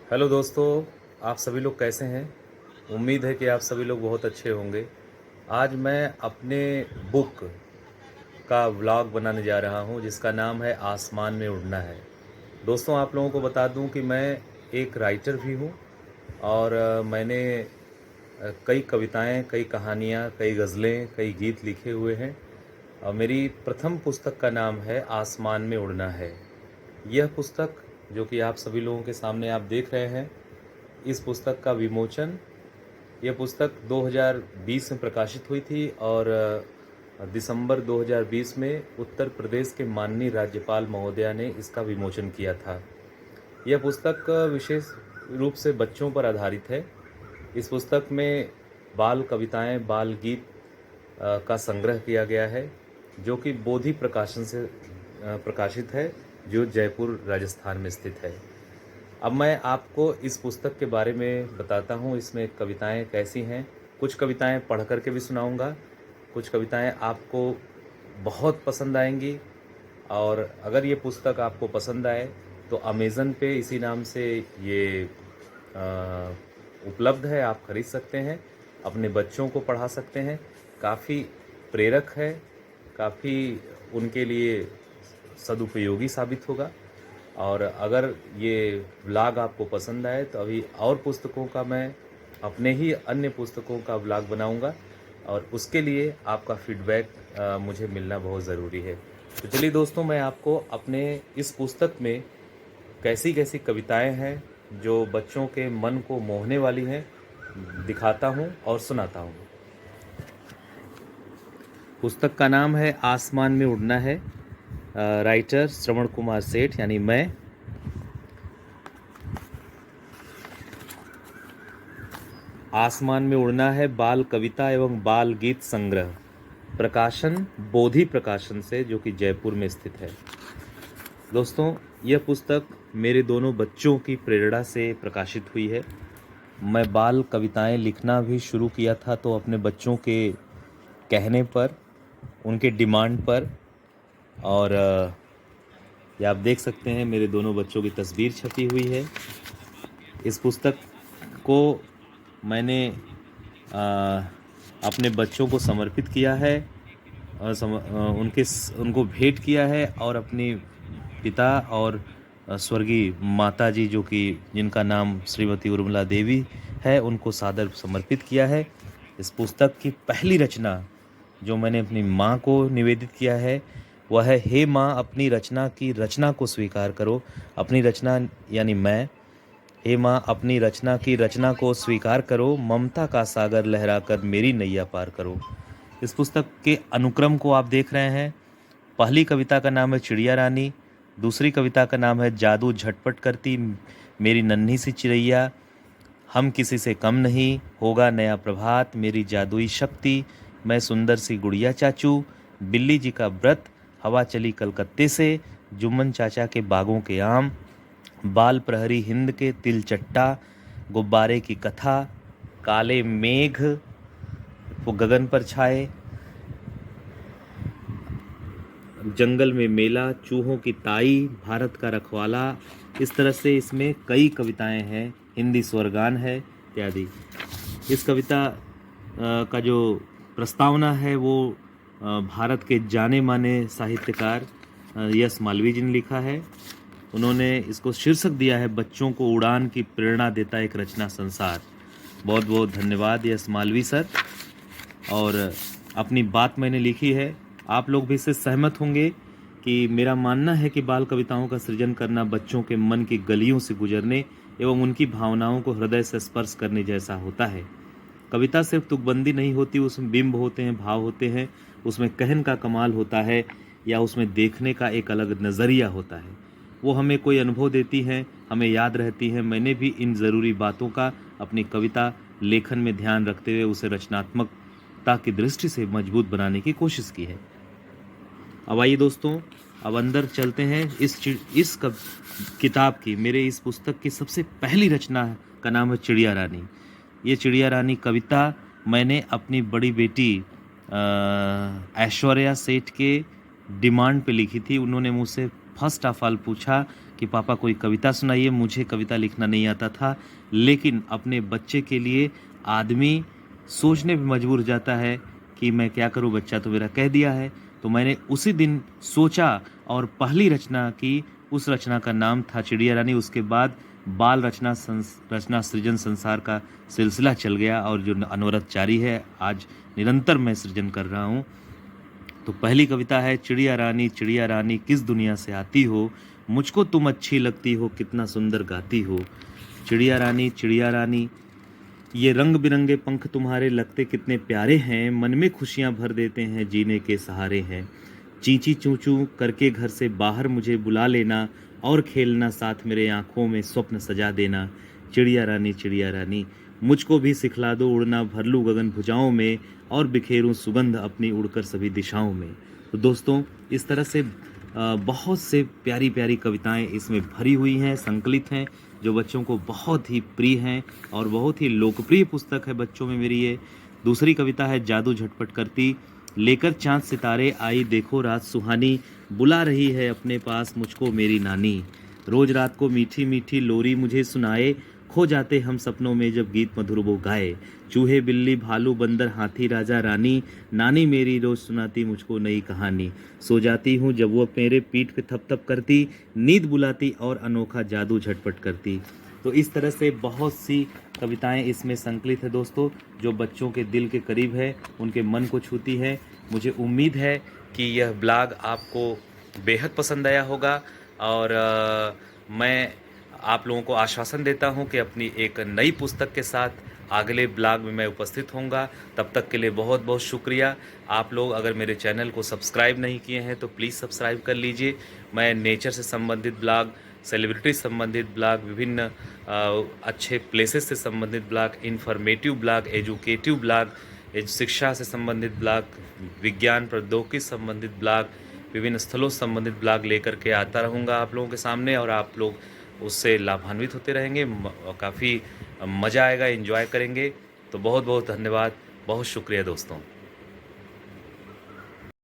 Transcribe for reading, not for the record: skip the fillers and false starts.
Hello दोस्तों, आप सभी लोग कैसे हैं? उम्मीद है कि आप सभी लोग बहुत अच्छे होंगे। आज मैं अपने बुक का व्लॉग बनाने जा रहा हूं जिसका नाम है आसमान में उड़ना है। दोस्तों, आप लोगों को बता दूं कि मैं एक राइटर भी हूं और मैंने कई कविताएं, कई कहानियां, कई गज़लें, कई गीत लिखे हुए हैं और मेरी प्रथम पुस्तक का नाम है आसमान में उड़ना है। यह पुस्तक जो कि आप सभी लोगों के सामने आप देख रहे हैं, इस पुस्तक का विमोचन यह पुस्तक 2020 में प्रकाशित हुई थी और दिसंबर 2020 में उत्तर प्रदेश के माननीय राज्यपाल महोदया ने इसका विमोचन किया था। यह पुस्तक विशेष रूप से बच्चों पर आधारित है। इस पुस्तक में बाल कविताएं, बाल गीत का संग्रह किया गया है जो कि बोधि प्रकाशन से प्रकाशित है, जो जयपुर राजस्थान में स्थित है। अब मैं आपको इस पुस्तक के बारे में बताता हूँ, इसमें कविताएं कैसी हैं। कुछ कविताएं पढ़ करके भी सुनाऊंगा, कुछ कविताएं आपको बहुत पसंद आएंगी और अगर ये पुस्तक आपको पसंद आए तो अमेज़न पे इसी नाम से ये उपलब्ध है, आप खरीद सकते हैं, अपने बच्चों को पढ़ा सकते हैं। काफ़ी प्रेरक है, काफ़ी उनके लिए सदुपयोगी साबित होगा। और अगर ये व्लॉग आपको पसंद आए तो अभी और पुस्तकों का मैं अपने ही अन्य पुस्तकों का व्लॉग बनाऊंगा और उसके लिए आपका फीडबैक मुझे मिलना बहुत ज़रूरी है। तो चलिए दोस्तों, मैं आपको अपने इस पुस्तक में कैसी कैसी कविताएं हैं जो बच्चों के मन को मोहने वाली हैं दिखाता हूं और सुनाता हूं। पुस्तक का नाम है आसमान में उड़ना है। राइटर श्रवण कुमार सेठ यानी मैं। आसमान में उड़ना है बाल कविता एवं बाल गीत संग्रह, प्रकाशन बोधि प्रकाशन से, जो कि जयपुर में स्थित है। दोस्तों, यह पुस्तक मेरे दोनों बच्चों की प्रेरणा से प्रकाशित हुई है। मैं बाल कविताएं लिखना भी शुरू किया था तो अपने बच्चों के कहने पर, उनके डिमांड पर। और ये आप देख सकते हैं मेरे दोनों बच्चों की तस्वीर छपी हुई है। इस पुस्तक को मैंने अपने बच्चों को समर्पित किया है और उनको भेंट किया है और अपनी पिता और स्वर्गीय माता जी, जो कि जिनका नाम श्रीमती उर्मिला देवी है, उनको सादर समर्पित किया है। इस पुस्तक की पहली रचना जो मैंने अपनी माँ को निवेदित किया है वह है, हे माँ अपनी रचना की रचना को स्वीकार करो। अपनी रचना यानी मैं। हे माँ अपनी रचना की रचना को स्वीकार करो, ममता का सागर लहराकर मेरी नैया पार करो। इस पुस्तक के अनुक्रम को आप देख रहे हैं। पहली कविता का नाम है चिड़िया रानी, दूसरी कविता का नाम है जादू झटपट करती मेरी नन्ही सी चिड़ैया, हम किसी से कम नहीं, होगा नया प्रभात मेरी जादुई शक्ति, मैं सुंदर सी गुड़िया चाचू, बिल्ली जी का व्रत, हवा चली कलकत्ते से, जुम्मन चाचा के बागों के आम, बाल प्रहरी हिंद के तिल चट्टा, गुब्बारे की कथा, काले मेघ वो गगन पर छाए, जंगल में मेला, चूहों की ताई, भारत का रखवाला। इस तरह से इसमें कई कविताएं हैं, हिंदी स्वर्गान है इत्यादि। इस कविता का जो प्रस्तावना है वो भारत के जाने माने साहित्यकार यस मालवीय जी ने लिखा है। उन्होंने इसको शीर्षक दिया है, बच्चों को उड़ान की प्रेरणा देता एक रचना संसार। बहुत बहुत धन्यवाद यस मालवीय सर। और अपनी बात मैंने लिखी है, आप लोग भी इससे सहमत होंगे कि मेरा मानना है कि बाल कविताओं का सृजन करना बच्चों के मन की गलियों से गुजरने एवं उनकी भावनाओं को हृदय से स्पर्श करने जैसा होता है। कविता सिर्फ तुकबंदी नहीं होती, उसमें बिंब होते हैं, भाव होते हैं, उसमें कहन का कमाल होता है या उसमें देखने का एक अलग नज़रिया होता है। वो हमें कोई अनुभव देती हैं, हमें याद रहती हैं। मैंने भी इन ज़रूरी बातों का अपनी कविता लेखन में ध्यान रखते हुए उसे रचनात्मकता की दृष्टि से मजबूत बनाने की कोशिश की है। अब आइए दोस्तों, अब अंदर चलते हैं। इस किताब की, मेरे इस पुस्तक की सबसे पहली रचना का नाम है चिड़िया रानी। ये चिड़िया रानी कविता मैंने अपनी बड़ी बेटी ऐश्वर्या सेठ के डिमांड पे लिखी थी। उन्होंने मुझसे फर्स्ट ऑफ ऑल पूछा कि पापा कोई कविता सुनाइए, मुझे कविता लिखना नहीं आता था। लेकिन अपने बच्चे के लिए आदमी सोचने पे मजबूर हो जाता है कि मैं क्या करूँ, बच्चा तो मेरा कह दिया है। तो मैंने उसी दिन सोचा और पहली रचना की। उस रचना का नाम था चिड़िया रानी। उसके बाद बाल रचना सृजन संसार का सिलसिला चल गया और जो अनवरत जारी है, आज निरंतर मैं सृजन कर रहा हूँ। तो पहली कविता है, चिड़िया रानी किस दुनिया से आती हो, मुझको तुम अच्छी लगती हो, कितना सुंदर गाती हो। चिड़िया रानी ये रंग बिरंगे पंख तुम्हारे लगते कितने प्यारे हैं, मन में खुशियाँ भर देते हैं, जीने के सहारे हैं। चींची चूं चूं करके घर से बाहर मुझे बुला लेना और खेलना साथ मेरे आँखों में स्वप्न सजा देना। चिड़िया रानी मुझको भी सिखला दो उड़ना, भर लूँ गगन भुजाओं में और बिखेरूं सुगंध अपनी उड़कर सभी दिशाओं में। तो दोस्तों, इस तरह से बहुत से प्यारी प्यारी कविताएं इसमें भरी हुई हैं, संकलित हैं, जो बच्चों को बहुत ही प्रिय हैं और बहुत ही लोकप्रिय पुस्तक है बच्चों में मेरी ये। दूसरी कविता है, जादू झटपट करती, लेकर चाँद सितारे आई देखो रात सुहानी, बुला रही है अपने पास मुझको मेरी नानी। रोज रात को मीठी मीठी लोरी मुझे सुनाए, खो जाते हम सपनों में जब गीत मधुर वो गाए। चूहे बिल्ली भालू बंदर हाथी राजा रानी, नानी मेरी रोज सुनाती मुझको नई कहानी। सो जाती हूँ जब वो मेरे पीठ पे थप थप करती, नींद बुलाती और अनोखा जादू झटपट करती। तो इस तरह से बहुत सी कविताएं इसमें संकलित है दोस्तों, जो बच्चों के दिल के करीब है, उनके मन को छूती है। मुझे उम्मीद है कि यह ब्लॉग आपको बेहद पसंद आया होगा और मैं आप लोगों को आश्वासन देता हूं कि अपनी एक नई पुस्तक के साथ अगले ब्लॉग में मैं उपस्थित होऊंगा। तब तक के लिए बहुत बहुत शुक्रिया। आप लोग अगर मेरे चैनल को सब्सक्राइब नहीं किए हैं तो प्लीज़ सब्सक्राइब कर लीजिए। मैं नेचर से संबंधित ब्लॉग, सेलिब्रिटी से संबंधित ब्लॉग, विभिन्न अच्छे प्लेसेस से संबंधित blog, informative blog, educative blog, शिक्षा से संबंधित ब्लॉग, विज्ञान प्रौद्योगिकी से संबंधित ब्लॉग, विभिन्न स्थलों से संबंधित ब्लॉग लेकर के आता रहूँगा आप लोगों के सामने और आप लोग उससे लाभान्वित होते रहेंगे। काफ़ी मज़ा आएगा, एंजॉय करेंगे। तो बहुत बहुत धन्यवाद, बहुत शुक्रिया दोस्तों।